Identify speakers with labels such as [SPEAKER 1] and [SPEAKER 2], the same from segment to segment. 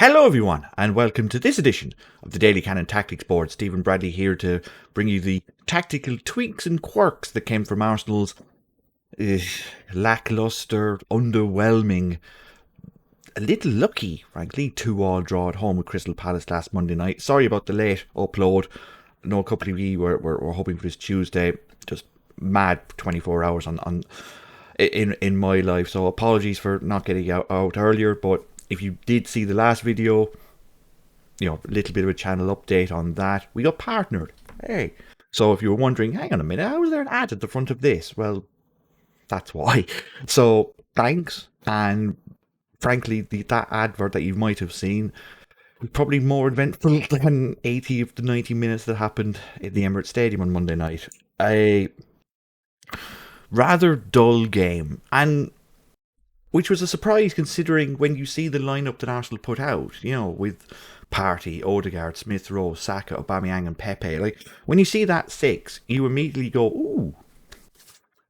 [SPEAKER 1] Hello everyone and welcome to this edition of the Daily Cannon Tactics Board. Stephen Bradley here to bring you the tactical tweaks and quirks that came from Arsenal's lacklustre, underwhelming, a little lucky, frankly, 2-2 draw at home with Crystal Palace last Monday night. Sorry about the late upload. I know a couple of you were hoping for this Tuesday. Just mad 24 hours in my life, so apologies for not getting out earlier, but if you did see the last video, a little bit of a channel update on that. We got partnered. Hey. So if you were wondering, hang on a minute, how is there an ad at the front of this? Well, that's why. So thanks. And frankly, that advert that you might have seen was probably more eventful than 80 of the 90 minutes that happened in the Emirates Stadium on Monday night. A rather dull game. And which was a surprise considering when you see the lineup that Arsenal put out, with Partey, Odegaard, Smith Rowe, Saka, Aubameyang and Pepe. Like, when you see that six, you immediately go, ooh,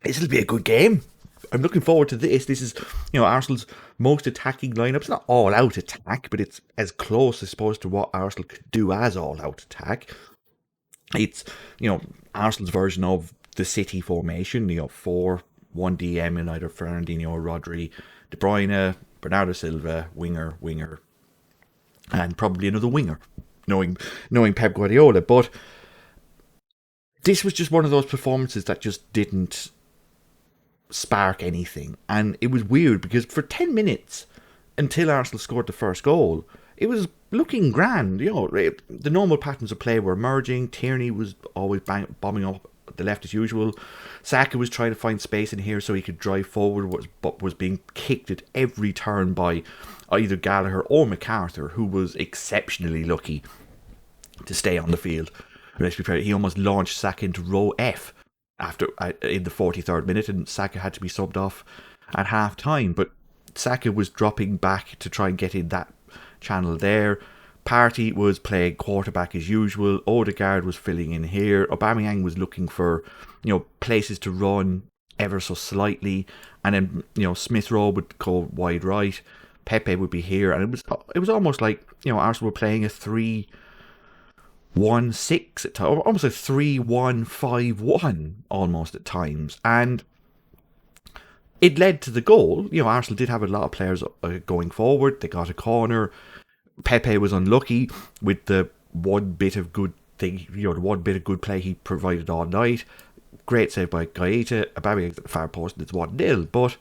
[SPEAKER 1] this'll be a good game. I'm looking forward to this. This is, Arsenal's most attacking lineup. It's not all-out attack, but it's as close, I suppose, to what Arsenal could do as all-out attack. It's, Arsenal's version of the City formation, 4-1 DM in either Fernandinho or Rodri, De Bruyne, Bernardo Silva, winger, and probably another winger, knowing Pep Guardiola. But this was just one of those performances that just didn't spark anything. And it was weird because for 10 minutes, until Arsenal scored the first goal, it was looking grand. The normal patterns of play were emerging. Tierney was always bombing up the left as usual. Saka was trying to find space in here so he could drive forward, but was being kicked at every turn by either Gallagher or McArthur, who was exceptionally lucky to stay on the field. Let's be fair, he almost launched Saka into row F in the 43rd minute, and Saka had to be subbed off at half time. But Saka was dropping back to try and get in that channel there. Partey was playing quarterback as usual. Odegaard was filling in here. Aubameyang was looking for, places to run ever so slightly. And then, Smith Rowe would go wide right. Pepe would be here. And it was almost like, Arsenal were playing a 3-1-6 at times. Almost a 3-1-5-1 almost at times. And it led to the goal. Arsenal did have a lot of players going forward. They got a corner. Pepe was unlucky with the one bit of good thing, the one bit of good play he provided all night. Great save by Gaeta. Aubameyang at the far post, and it's 1-0. But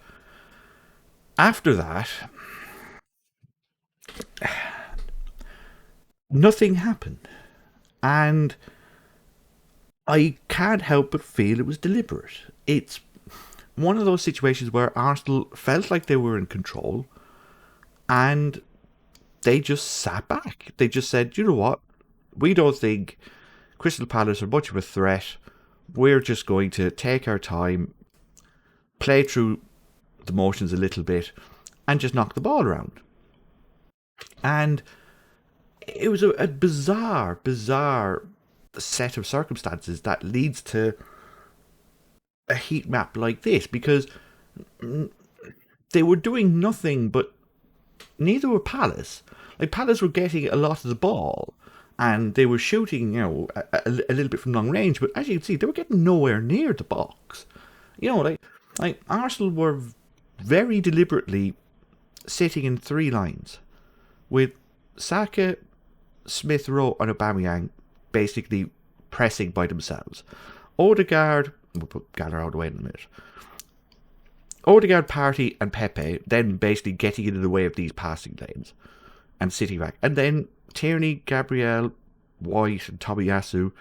[SPEAKER 1] after that, nothing happened. And I can't help but feel it was deliberate. It's one of those situations where Arsenal felt like they were in control, and they just sat back. They just said, you know what? We don't think Crystal Palace are much of a threat. We're just going to take our time, play through the motions a little bit, and just knock the ball around. And it was a bizarre set of circumstances that leads to a heat map like this, because they were doing nothing but neither were Palace. Like, Palace were getting a lot of the ball, and they were shooting, a little bit from long range. But as you can see, they were getting nowhere near the box. Like Arsenal were very deliberately sitting in three lines, with Saka, Smith Rowe, and Aubameyang basically pressing by themselves. Odegaard, we'll put Gallagher out of the way in a minute. Odegaard, Partey and Pepe then basically getting into the way of these passing lanes and sitting back. And then Tierney, Gabriel, White and Tomiyasu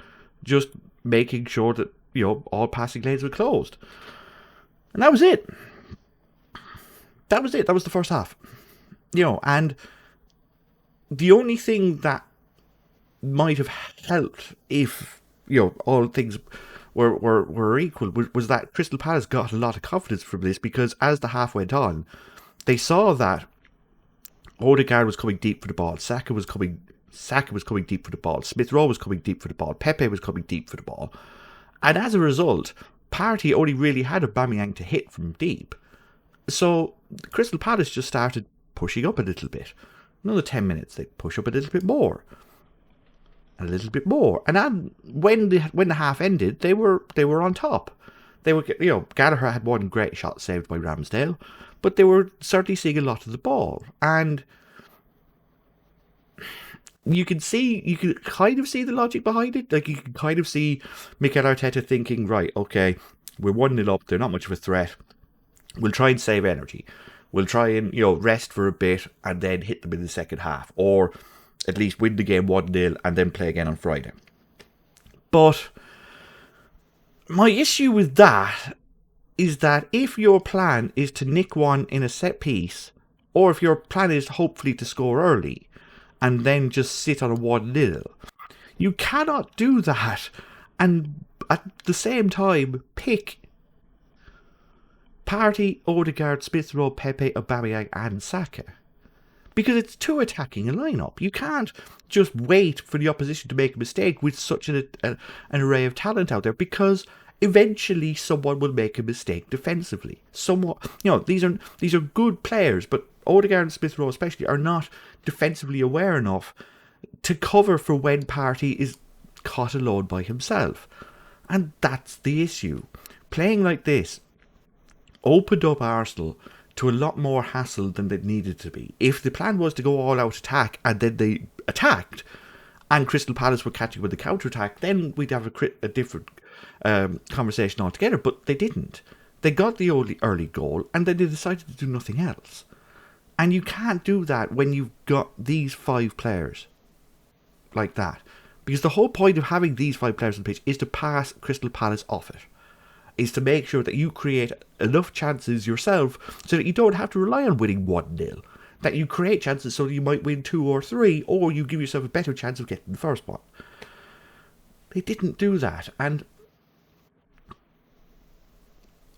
[SPEAKER 1] just making sure that, all passing lanes were closed. And that was it. That was it. That was the first half. And the only thing that might have helped if, all things were equal was that Crystal Palace got a lot of confidence from this, because as the half went on, they saw that Odegaard was coming deep for the ball, Saka was coming deep for the ball, Smith Rowe was coming deep for the ball, Pepe was coming deep for the ball, and as a result, Partey only really had Aubameyang to hit from deep. So Crystal Palace just started pushing up a little bit. Another 10 minutes, they push up a little bit more. A little bit more. And then when the half ended, they were on top. They were, Gallagher had one great shot saved by Ramsdale, but they were certainly seeing a lot of the ball. And you can kind of see the logic behind it. Like, you can kind of see Mikel Arteta thinking, right, okay, we're 1-0 up, they're not much of a threat. We'll try and save energy. We'll try and, rest for a bit and then hit them in the second half. Or at least win the game 1-0 and then play again on Friday. But my issue with that is that if your plan is to nick one in a set piece, or if your plan is hopefully to score early and then just sit on a 1-0, you cannot do that and at the same time pick Partey, Odegaard, Smith Rowe, Pepe, Aubameyang and Saka. Because it's too attacking a lineup. You can't just wait for the opposition to make a mistake with such an array of talent out there, because eventually someone will make a mistake defensively. These are good players, but Odegaard and Smith Rowe especially are not defensively aware enough to cover for when Partey is caught alone by himself. And that's the issue. Playing like this opened up Arsenal to a lot more hassle than it needed to be. If the plan was to go all out attack and then they attacked and Crystal Palace were catching with the counter-attack, then we'd have a different conversation altogether. But they didn't. They got the early goal and then they decided to do nothing else. And you can't do that when you've got these 5 players like that. Because the whole point of having these 5 players on the pitch is to pass Crystal Palace off it. Is to make sure that you create enough chances yourself so that you don't have to rely on winning 1-0. That you create chances so that you might win 2 or 3, or you give yourself a better chance of getting the first one. They didn't do that, and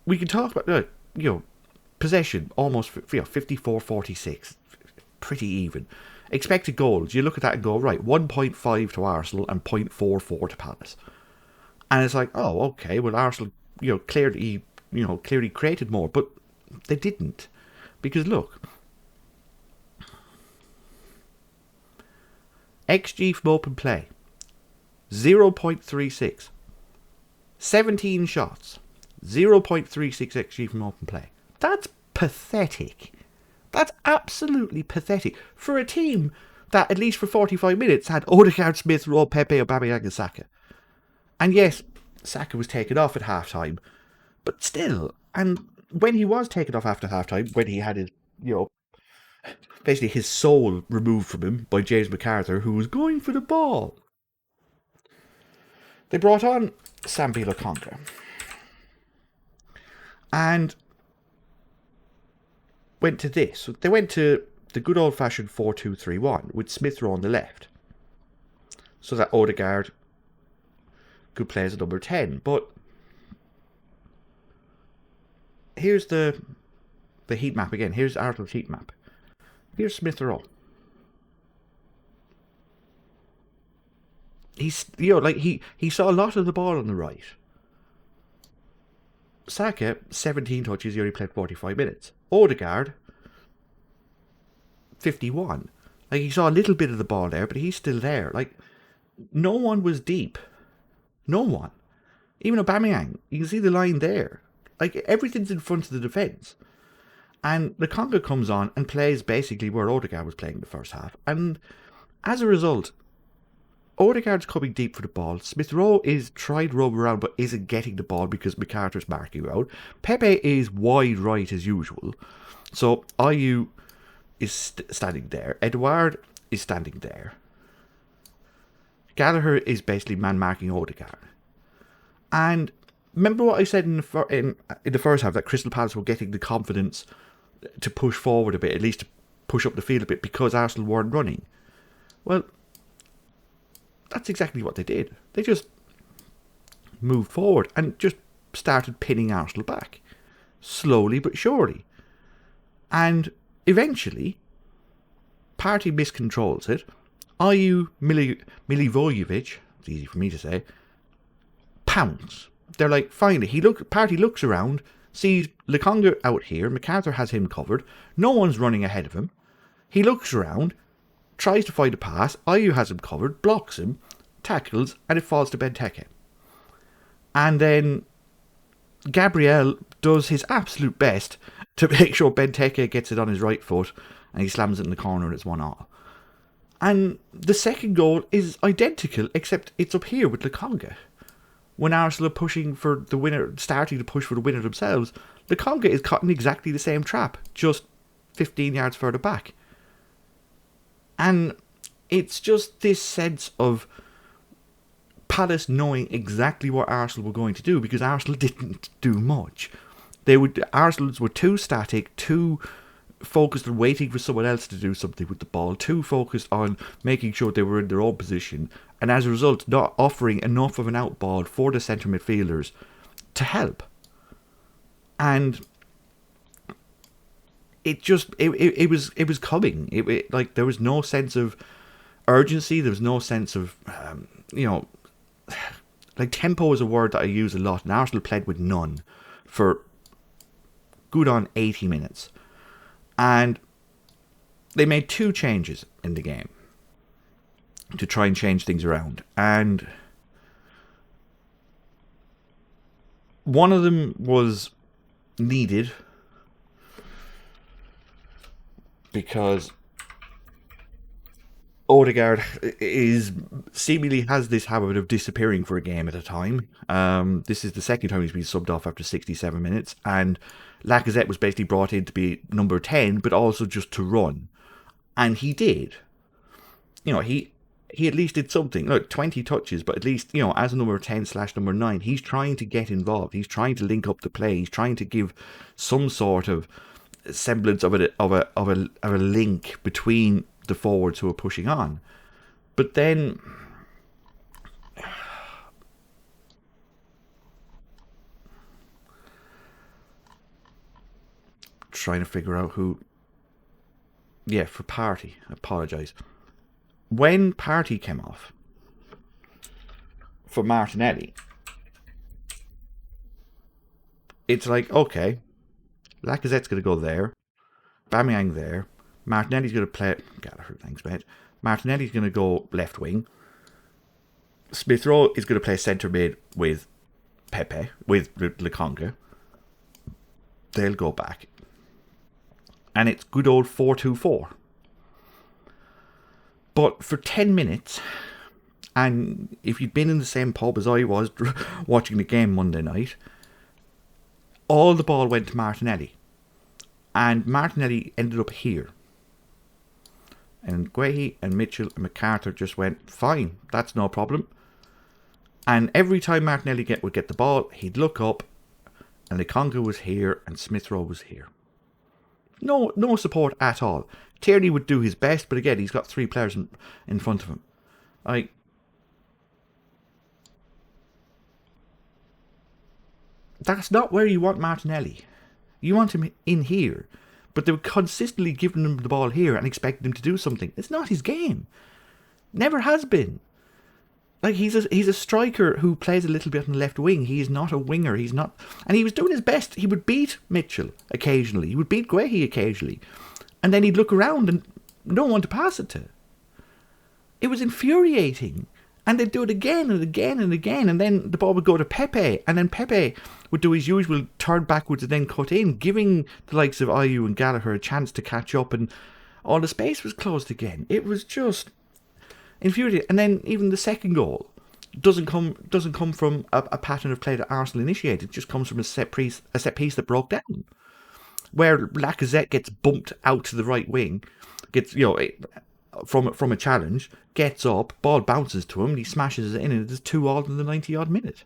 [SPEAKER 1] we can talk about, possession, almost 54-46, pretty even. Expected goals, you look at that and go, right, 1.5 to Arsenal and 0.44 to Palace. And it's like, oh, okay, well, Arsenal clearly created more, but they didn't. Because look, XG from open play, 0.36. 17 shots, 0.36 XG from open play. That's pathetic. That's absolutely pathetic for a team that, at least for 45 minutes, had Odegaard, Smith Rowe, Pepe, Aubameyang and Saka. And yes, Saka was taken off at half-time, but still, and when he was taken off after half-time, when he had his, basically his soul removed from him by James McArthur, who was going for the ball, they brought on Sambi Lokonga. And went to this. They went to the good old-fashioned 4-2-3-1 with Smith Rowe on the left, so that Odegaard could play as a number 10. But here's the heat map again. Here's Arsenal's heat map. Here's Smith Rowe. He's he saw a lot of the ball on the right. Saka, 17 touches, he only played 45 minutes. Odegaard, 51. He saw a little bit of the ball there, but he's still there. No one was deep. No one. Even Aubameyang, you can see the line there. Everything's in front of the defence. And Lokonga comes on and plays basically where Odegaard was playing the first half. And as a result, Odegaard's coming deep for the ball. Smith Rowe is trying to roam around but isn't getting the ball because McArthur's marking out. Pepe is wide right as usual. So Ayew is standing there. Edouard is standing there. Gallagher is basically man-marking Odegaard. And remember what I said in the first half, that Crystal Palace were getting the confidence to push forward a bit, at least to push up the field a bit, because Arsenal weren't running. Well, that's exactly what they did. They just moved forward and just started pinning Arsenal back, slowly but surely. And eventually, Partey miscontrols it. Ayew Milivojevic, it's easy for me to say, pounce. They're like, finally, Partey looks around, sees Lokonga out here, McArthur has him covered, no one's running ahead of him. He looks around, tries to find a pass, Ayew has him covered, blocks him, tackles, and it falls to Benteke. And then Gabriel does his absolute best to make sure Benteke gets it on his right foot, and he slams it in the corner and it's 1-1. And the second goal is identical, except it's up here with Lokonga. When Arsenal are pushing for the winner, starting to push for the winner themselves, Lokonga is caught in exactly the same trap, just 15 yards further back. And it's just this sense of Palace knowing exactly what Arsenal were going to do, because Arsenal didn't do much. Arsenal were too static, too focused on waiting for someone else to do something with the ball, too focused on making sure they were in their own position, and as a result not offering enough of an out ball for the centre midfielders to help. And it was coming. Like, there was no sense of urgency, there was no sense of like, tempo is a word that I use a lot, and Arsenal played with none for good on 80 minutes. And they made 2 changes in the game to try and change things around. And one of them was needed because Odegaard seemingly has this habit of disappearing for a game at a time. This is the second time he's been subbed off after 67 minutes, and Lacazette was basically brought in to be number 10, but also just to run. And he did. He at least did something. Look, 20 touches, but at least, as a number 10/number 9, he's trying to get involved. He's trying to link up the play. He's trying to give some sort of semblance of a link between the forwards who are pushing on. But then trying to figure out who. Yeah, for Partey. I apologise. When Partey came off for Martinelli, it's like, okay, Lacazette's going to go there, Aubameyang there, Martinelli's going to play. Gallagher, thanks, mate. Martinelli's going to go left wing. Smith Rowe is going to play centre mid with Pepe, with Lokonga. They'll go back. And it's good old 4-2-4. But for 10 minutes, and if you'd been in the same pub as I was watching the game Monday night, all the ball went to Martinelli. And Martinelli ended up here. And Guehi and Mitchell and McArthur just went, fine, that's no problem. And every time Martinelli would get the ball, he'd look up, and Lokonga was here, and Smith Rowe was here. No support at all. Tierney would do his best, but again, he's got 3 players in front of him. That's not where you want Martinelli. You want him in here. But they were consistently giving him the ball here and expecting him to do something. It's not his game. Never has been. Like, he's a striker who plays a little bit on the left wing. He is not a winger. He's not, and he was doing his best. He would beat Mitchell occasionally. He would beat Guehi occasionally, and then he'd look around and no one to pass it to. It was infuriating, and they'd do it again and again and again, and then the ball would go to Pepe, and then Pepe would do his usual turn backwards and then cut in, giving the likes of Ayew and Gallagher a chance to catch up, and all the space was closed again. It was just infuriating. And then even the second goal doesn't come from a pattern of play that Arsenal initiated. It just comes from a set piece that broke down, where Lacazette gets bumped out to the right wing, gets from a challenge, gets up, ball bounces to him, he smashes it in, and it's 2-2 in the 90-odd minute.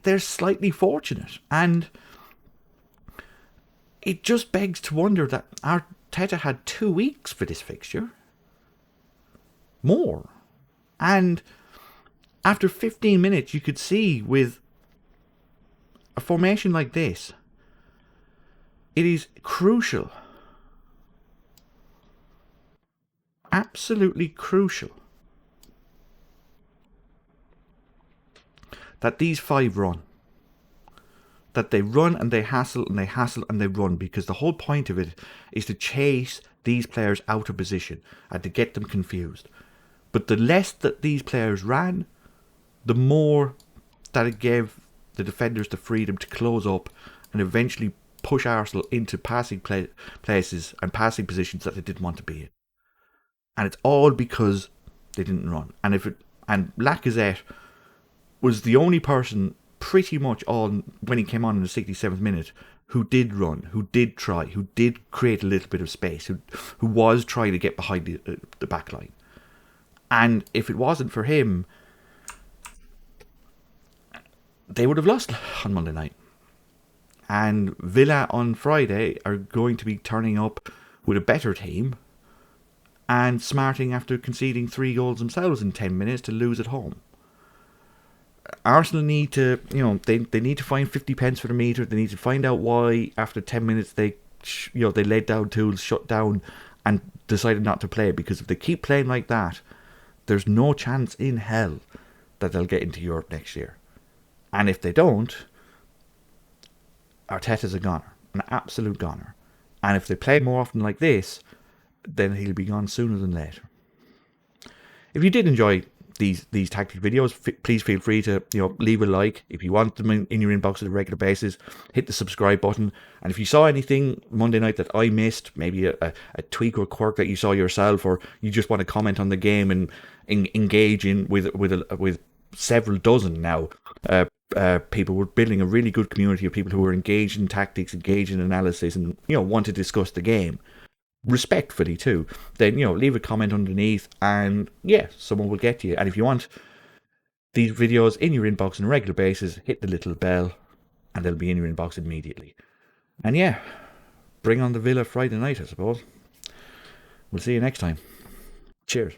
[SPEAKER 1] They're slightly fortunate, and it just begs to wonder that Arteta had 2 weeks for this fixture. More. And after 15 minutes, you could see with a formation like this, it is crucial, absolutely crucial, that these 5 run. That they run and they hassle and they hassle and they run, because the whole point of it is to chase these players out of position and to get them confused. But the less that these players ran, the more that it gave the defenders the freedom to close up and eventually push Arsenal into passing places and passing positions that they didn't want to be in. And it's all because they didn't run. And Lacazette was the only person pretty much on when he came on in the 67th minute who did run, who did try, who did create a little bit of space, who was trying to get behind the back line. And if it wasn't for him, they would have lost on Monday night. And Villa on Friday are going to be turning up with a better team and smarting after conceding 3 goals themselves in 10 minutes to lose at home. Arsenal need to, they need to find 50 pence for the metre. They need to find out why after 10 minutes they laid down tools, shut down and decided not to play. Because if they keep playing like that, there's no chance in hell that they'll get into Europe next year. And if they don't, Arteta's a goner, an absolute goner. And if they play more often like this, then he'll be gone sooner than later. If you did enjoy these tactic videos, please feel free to leave a like. If you want them in your inbox on a regular basis, hit the subscribe button. And if you saw anything Monday night that I missed, maybe a tweak or quirk that you saw yourself, or you just want to comment on the game and engage in with several dozen now people, we're building a really good community of people who are engaged in tactics, engaged in analysis, and want to discuss the game respectfully too, then leave a comment underneath and someone will get to you. And if you want these videos in your inbox on a regular basis, hit the little bell and they'll be in your inbox immediately. And bring on the Villa Friday night, I suppose. We'll see you next time. Cheers.